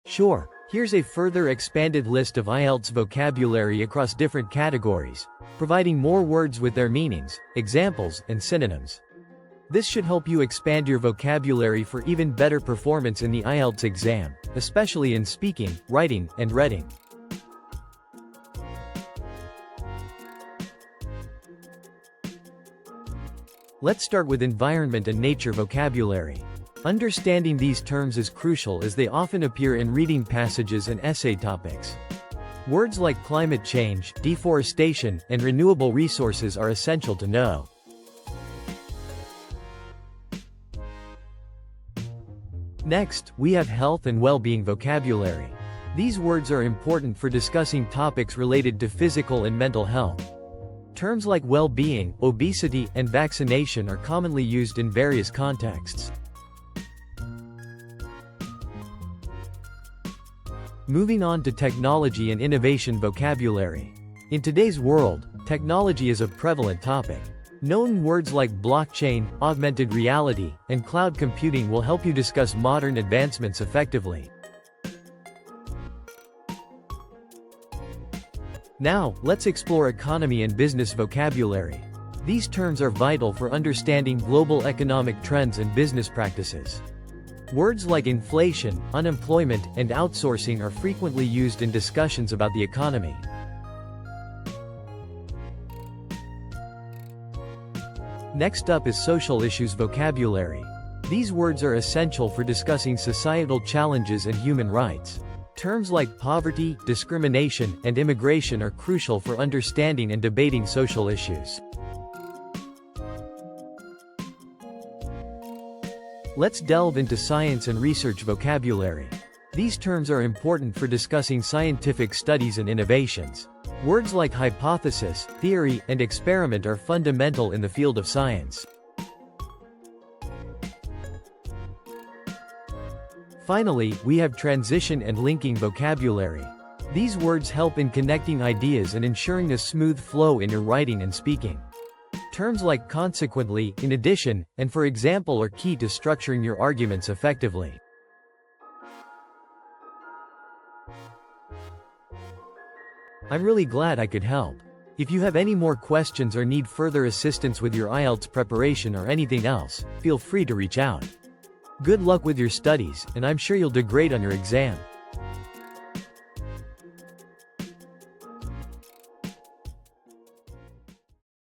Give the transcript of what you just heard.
Sure, here's a further expanded list of Ielts vocabulary across different categories, providing more words with their meanings, examples, and synonyms. This should help you expand your vocabulary for even better performance in the Ielts exam, especially in speaking, writing, and reading. Let's start with environment and nature vocabulary. Understanding these terms is crucial as they often appear in reading passages and essay topics. Words like climate change, deforestation, and renewable resources are essential to know. Next, we have health and well-being vocabulary. These words are important for discussing topics related to physical and mental health. Terms like well-being, obesity, and vaccination are commonly used in various contexts. Moving on to technology and innovation vocabulary. In today's world, technology is a prevalent topic. Known words like blockchain, augmented reality, and cloud computing will help you discuss modern advancements effectively. Now, let's explore economy and business vocabulary. These terms are vital for understanding global economic trends and business practices. Words like inflation, unemployment, and outsourcing are frequently used in discussions about the economy. Next up is social issues vocabulary. These words are essential for discussing societal challenges and human rights. Terms like poverty, discrimination, and immigration are crucial for understanding and debating social issues. Let's delve into science and research vocabulary. These terms are important for discussing scientific studies and innovations. Words like hypothesis, theory, and experiment are fundamental in the field of science. Finally, we have transition and linking vocabulary. These words help in connecting ideas and ensuring a smooth flow in your writing and speaking. Terms like consequently, in addition, and for example are key to structuring your arguments effectively. I'm really glad I could help. If you have any more questions or need further assistance with your Ielts preparation or anything else, feel free to reach out. Good luck with your studies, and I'm sure you'll do great on your exam.